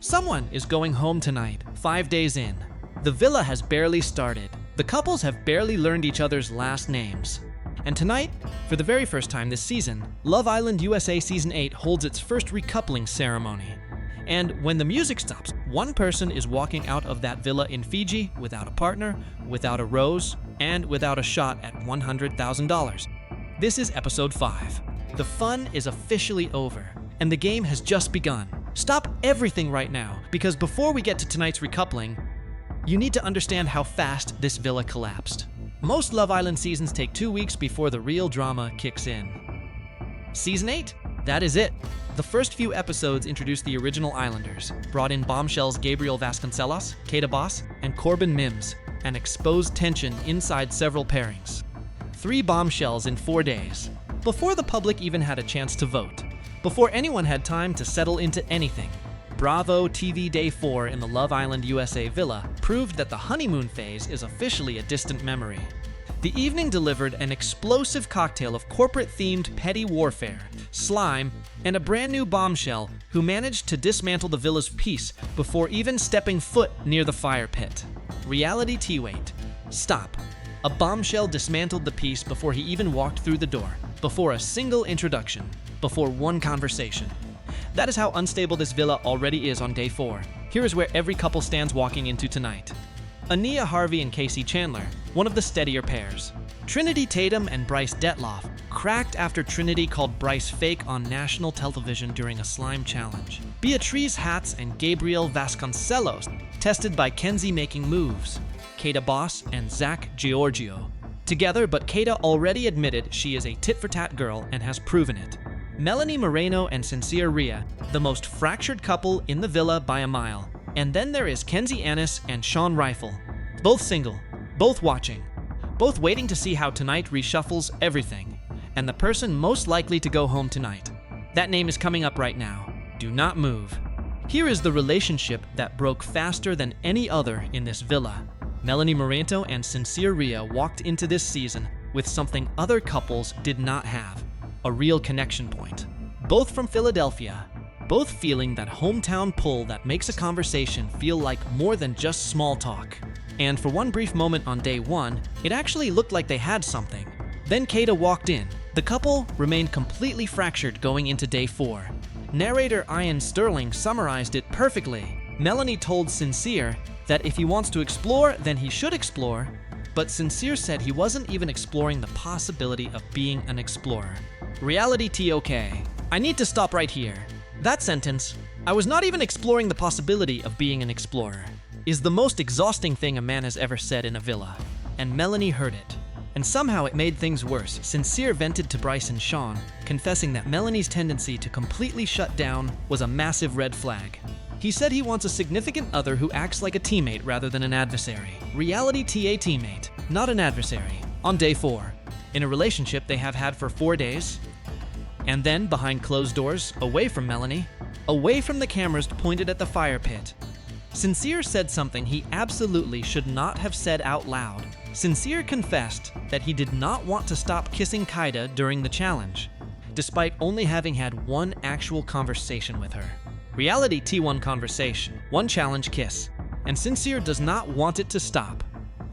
Someone is going home tonight, 5 days in. The villa has barely started. The couples have barely learned each other's last names. And tonight, for the very first time this season, Love Island USA Season 8 holds its first recoupling ceremony. And when the music stops, one person is walking out of that villa in Fiji without a partner, without a rose, and without a shot at $100,000. This is episode 5. The fun is officially over, and the game has just begun. Stop everything right now, because before we get to tonight's recoupling, you need to understand how fast this villa collapsed. Most Love Island seasons take 2 weeks before the real drama kicks in. Season 8? That is it. The first few episodes introduced the original Islanders, brought in bombshells Gabriel Vasconcelos, Keda Boss, and Corbin Mims, and exposed tension inside several pairings. 3 bombshells in 4 days, before the public even had a chance to vote, before anyone had time to settle into anything. Bravo TV Day 4 in the Love Island USA villa proved that the honeymoon phase is officially a distant memory. The evening delivered an explosive cocktail of corporate-themed petty warfare, slime, and a brand new bombshell who managed to dismantle the villa's peace before even stepping foot near the fire pit. Reality T-Wait. Stop. A bombshell dismantled the peace before he even walked through the door, before a single introduction, before one conversation. That is how unstable this villa already is on day 4. Here is where every couple stands walking into tonight. Ania Harvey and Casey Chandler, one of the steadier pairs. Trinity Tatum and Bryce Detloff cracked after Trinity called Bryce fake on national television during a slime challenge. Beatrice Hatz and Gabriel Vasconcelos tested by Kenzie making moves. Keda Boss and Zach Giorgio. Together, but Keda already admitted she is a tit-for-tat girl and has proven it. Melanie Moreno and Sincere Rhea, the most fractured couple in the villa by a mile. And then there is Kenzie Annis and Sean Rifle. Both single, both watching, both waiting to see how tonight reshuffles everything. And the person most likely to go home tonight. That name is coming up right now. Do not move. Here is the relationship that broke faster than any other in this villa. Melanie Moreno and Sincere Rhea walked into this season with something other couples did not have. A real connection point. Both from Philadelphia, both feeling that hometown pull that makes a conversation feel like more than just small talk. And for one brief moment on day 1, it actually looked like they had something. Then Keda walked in. The couple remained completely fractured going into day 4. Narrator Ian Sterling summarized it perfectly. Melanie told Sincere that if he wants to explore, then he should explore, but Sincere said he wasn't even exploring the possibility of being an explorer. Reality TOK. I need to stop right here. That sentence, I was not even exploring the possibility of being an explorer, is the most exhausting thing a man has ever said in a villa. And Melanie heard it. And somehow it made things worse. Sincere vented to Bryce and Sean, confessing that Melanie's tendency to completely shut down was a massive red flag. He said he wants a significant other who acts like a teammate rather than an adversary. Reality TA teammate, not an adversary. On day 4, in a relationship they have had for 4 days, and then behind closed doors, away from Melanie, away from the cameras pointed at the fire pit. Sincere said something he absolutely should not have said out loud. Sincere confessed that he did not want to stop kissing Keda during the challenge, despite only having had one actual conversation with her. Reality T1 conversation, one challenge kiss, and Sincere does not want it to stop.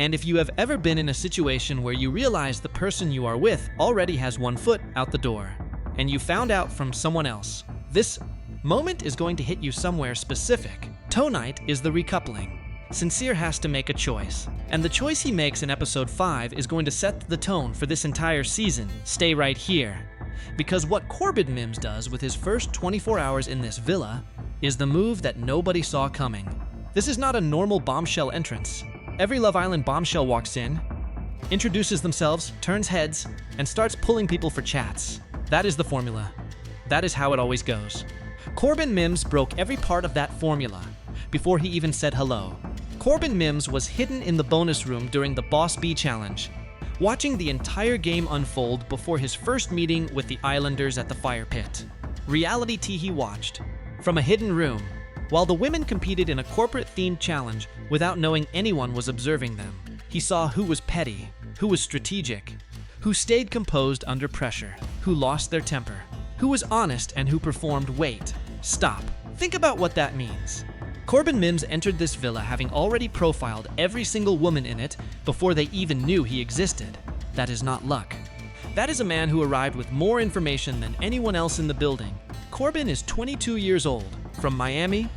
And if you have ever been in a situation where you realize the person you are with already has one foot out the door, and you found out from someone else, this moment is going to hit you somewhere specific. Tonight is the recoupling. Sincere has to make a choice, and the choice he makes in episode 5 is going to set the tone for this entire season. Stay right here. Because what Corbin Mims does with his first 24 hours in this villa is the move that nobody saw coming. This is not a normal bombshell entrance. Every Love Island bombshell walks in, introduces themselves, turns heads, and starts pulling people for chats. That is the formula. That is how it always goes. Corbin Mims broke every part of that formula before he even said hello. Corbin Mims was hidden in the bonus room during the Boss B challenge, watching the entire game unfold before his first meeting with the Islanders at the fire pit. Reality T he watched, from a hidden room, while the women competed in a corporate-themed challenge without knowing anyone was observing them. He saw who was petty, who was strategic, who stayed composed under pressure, who lost their temper, who was honest and who performed wait, stop. Think about what that means. Corbin Mims entered this villa having already profiled every single woman in it before they even knew he existed. That is not luck. That is a man who arrived with more information than anyone else in the building. Corbin is 22 years old, from Miami,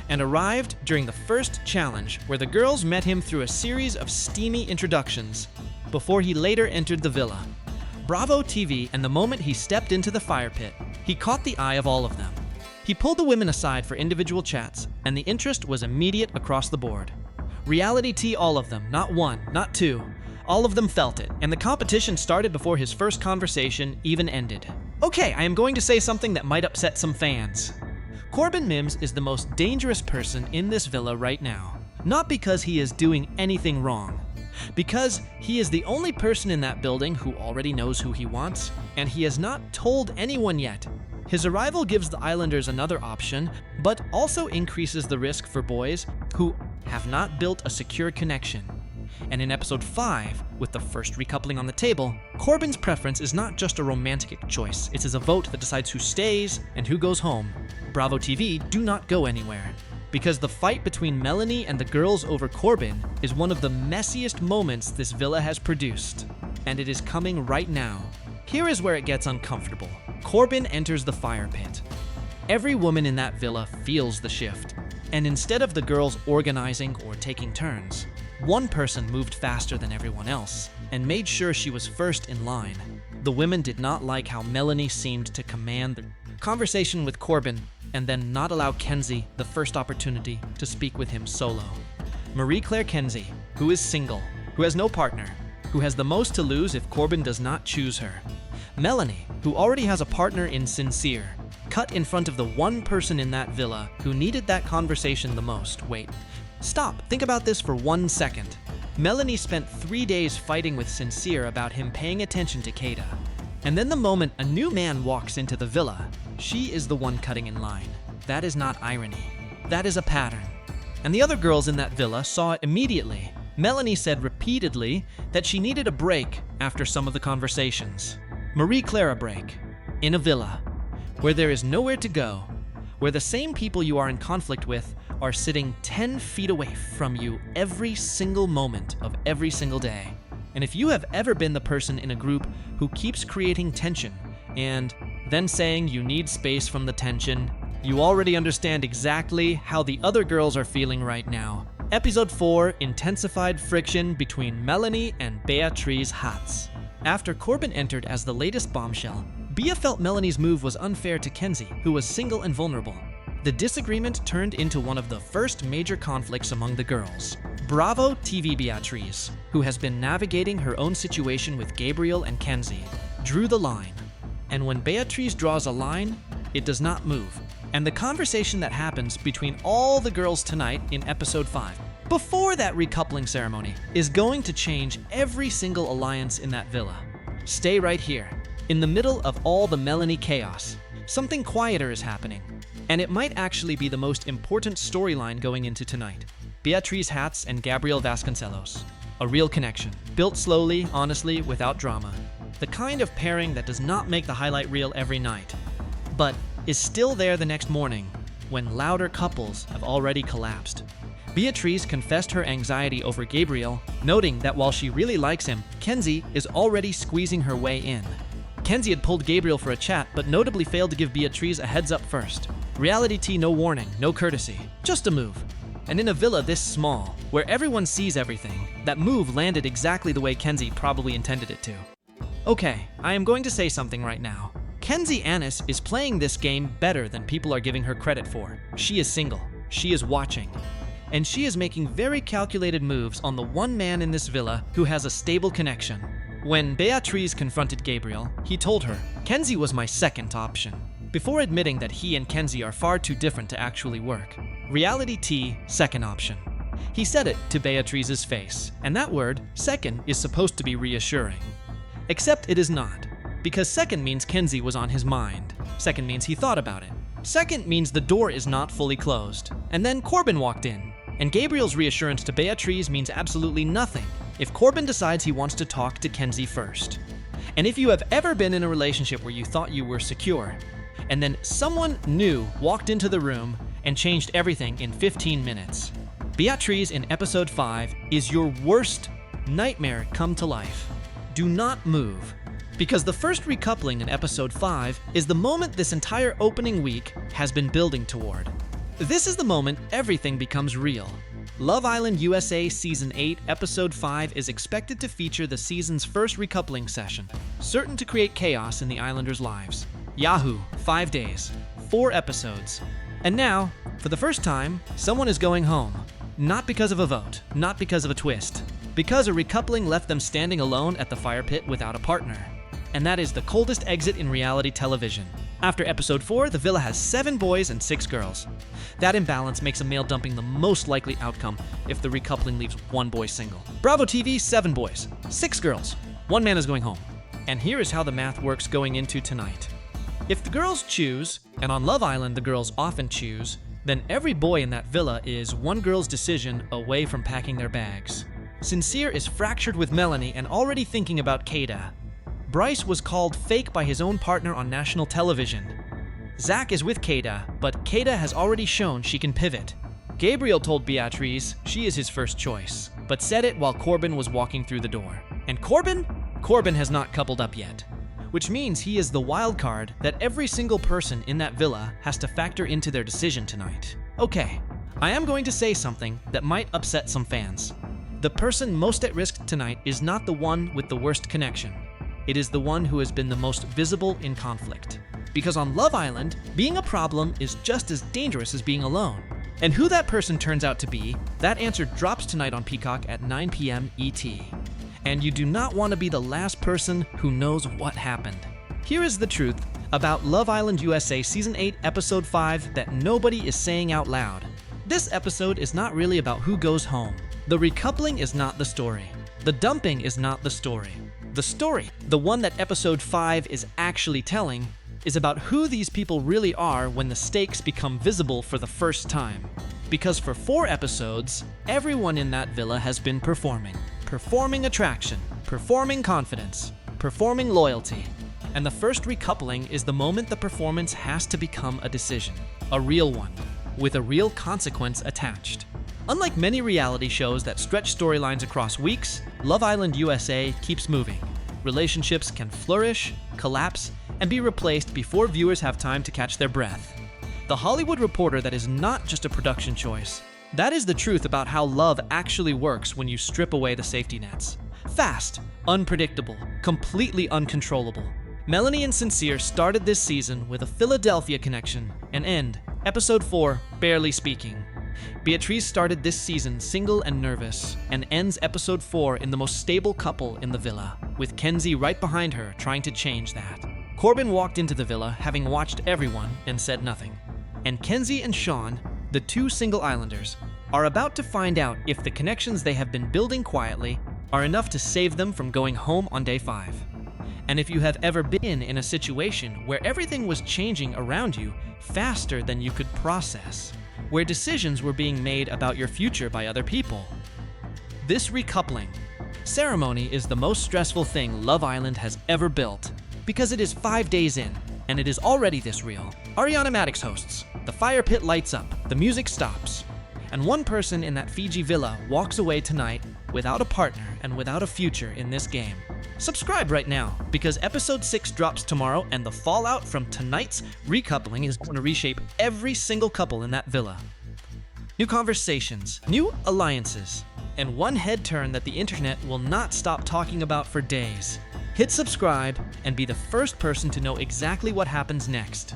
and arrived during the first challenge where the girls met him through a series of steamy introductions before he later entered the villa. Bravo TV, and the moment he stepped into the fire pit, he caught the eye of all of them. He pulled the women aside for individual chats, and the interest was immediate across the board. Reality T, all of them, not one, not two. All of them felt it, and the competition started before his first conversation even ended. Okay, I am going to say something that might upset some fans. Corbin Mims is the most dangerous person in this villa right now. Not because he is doing anything wrong, because he is the only person in that building who already knows who he wants, and he has not told anyone yet. His arrival gives the Islanders another option, but also increases the risk for boys who have not built a secure connection. And in episode 5, with the first recoupling on the table, Corbin's preference is not just a romantic choice, it is a vote that decides who stays and who goes home. Bravo TV, do not go anywhere, because the fight between Melanie and the girls over Corbin is one of the messiest moments this villa has produced, and it is coming right now. Here is where it gets uncomfortable. Corbin enters the fire pit. Every woman in that villa feels the shift, and instead of the girls organizing or taking turns, one person moved faster than everyone else and made sure she was first in line. The women did not like how Melanie seemed to command the conversation with Corbin and then not allow Kenzie the first opportunity to speak with him solo. Marie-Claire Kenzie, who is single, who has no partner, who has the most to lose if Corbin does not choose her. Melanie, who already has a partner in Sincere, cut in front of the one person in that villa who needed that conversation the most. Wait, stop, think about this for 1 second. Melanie spent 3 days fighting with Sincere about him paying attention to Kata. And then the moment a new man walks into the villa, she is the one cutting in line. That is not irony. That is a pattern. And the other girls in that villa saw it immediately. Melanie said repeatedly that she needed a break after some of the conversations. Marie-Claire a break. In a villa, where there is nowhere to go, where the same people you are in conflict with are sitting 10 feet away from you every single moment of every single day. And if you have ever been the person in a group who keeps creating tension and then saying you need space from the tension, you already understand exactly how the other girls are feeling right now. Episode 4, intensified friction between Melanie and Beatrice Hatz. After Corbin entered as the latest bombshell, Bea felt Melanie's move was unfair to Kenzie, who was single and vulnerable. The disagreement turned into one of the first major conflicts among the girls. Bravo TV Beatrice, who has been navigating her own situation with Gabriel and Kenzie, drew the line. And when Beatrice draws a line, it does not move. And the conversation that happens between all the girls tonight in episode 5, before that recoupling ceremony, is going to change every single alliance in that villa. Stay right here. In the middle of all the Melanie chaos, something quieter is happening. And it might actually be the most important storyline going into tonight. Beatrice Hatz and Gabriel Vasconcelos. A real connection, built slowly, honestly, without drama. The kind of pairing that does not make the highlight reel every night, but is still there the next morning when louder couples have already collapsed. Beatrice confessed her anxiety over Gabriel, noting that while she really likes him, Kenzie is already squeezing her way in. Kenzie had pulled Gabriel for a chat, but notably failed to give Beatrice a heads up first. Reality T, no warning, no courtesy, just a move. And in a villa this small, where everyone sees everything, that move landed exactly the way Kenzie probably intended it to. Okay, I am going to say something right now. Kenzie Annis is playing this game better than people are giving her credit for. She is single, she is watching, and she is making very calculated moves on the one man in this villa who has a stable connection. When Beatrice confronted Gabriel, he told her, "Kenzie was my second option," before admitting that he and Kenzie are far too different to actually work. Reality T, second option. He said it to Beatrice's face, and that word, second, is supposed to be reassuring. Except it is not, because second means Kenzie was on his mind. Second means he thought about it. Second means the door is not fully closed. And then Corbin walked in, and Gabriel's reassurance to Beatrice means absolutely nothing if Corbin decides he wants to talk to Kenzie first. And if you have ever been in a relationship where you thought you were secure, and then someone new walked into the room and changed everything in 15 minutes. Beatrice in episode 5 is your worst nightmare come to life. Do not move. Because the first recoupling in episode 5 is the moment this entire opening week has been building toward. This is the moment everything becomes real. Love Island USA Season 8, Episode 5 is expected to feature the season's first recoupling session, certain to create chaos in the Islanders' lives. Yahoo! 5 days, 4 episodes. And now, for the first time, someone is going home. Not because of a vote, not because of a twist, because a recoupling left them standing alone at the fire pit without a partner. And that is the coldest exit in reality television. After episode 4, the villa has 7 boys and 6 girls. That imbalance makes a male dumping the most likely outcome if the recoupling leaves 1 boy single. Bravo TV, 7 boys, 6 girls, 1 man is going home. And here is how the math works going into tonight. If the girls choose, and on Love Island the girls often choose, then every boy in that villa is one girl's decision away from packing their bags. Sincere is fractured with Melanie and already thinking about Kada. Bryce was called fake by his own partner on national television. Zach is with Kada, but Kada has already shown she can pivot. Gabriel told Beatrice she is his first choice, but said it while Corbin was walking through the door. And Corbin? Corbin has not coupled up yet, which means he is the wild card that every single person in that villa has to factor into their decision tonight. Okay, I am going to say something that might upset some fans. The person most at risk tonight is not the one with the worst connection. It is the one who has been the most visible in conflict. Because on Love Island, being a problem is just as dangerous as being alone. And who that person turns out to be, that answer drops tonight on Peacock at 9 p.m. ET. And you do not want to be the last person who knows what happened. Here is the truth about Love Island USA Season 8, Episode 5 that nobody is saying out loud. This episode is not really about who goes home. The recoupling is not the story. The dumping is not the story. The story, the one that episode 5 is actually telling, is about who these people really are when the stakes become visible for the first time. Because for 4 episodes, everyone in that villa has been performing. Performing attraction, performing confidence, performing loyalty. And the first recoupling is the moment the performance has to become a decision, a real one, with a real consequence attached. Unlike many reality shows that stretch storylines across weeks, Love Island USA keeps moving. Relationships can flourish, collapse, and be replaced before viewers have time to catch their breath. The Hollywood Reporter that is not just a production choice. That is the truth about how love actually works when you strip away the safety nets. Fast, unpredictable, completely uncontrollable. Melanie and Sincere started this season with a Philadelphia connection and end, episode 4, barely speaking. Beatrice started this season single and nervous, and ends episode 4 in the most stable couple in the villa, with Kenzie right behind her trying to change that. Corbin walked into the villa having watched everyone and said nothing. And Kenzie and Sean, the 2 single Islanders, are about to find out if the connections they have been building quietly are enough to save them from going home on day 5. And if you have ever been in a situation where everything was changing around you faster than you could process, where decisions were being made about your future by other people. This recoupling ceremony is the most stressful thing Love Island has ever built, because it is 5 days in, and it is already this real. Ariana Madix hosts, the fire pit lights up, the music stops, and one person in that Fiji villa walks away tonight without a partner and without a future in this game. Subscribe right now, because episode 6 drops tomorrow, and the fallout from tonight's recoupling is going to reshape every single couple in that villa. New conversations, new alliances, and one head turn that the internet will not stop talking about for days. Hit subscribe and be the first person to know exactly what happens next.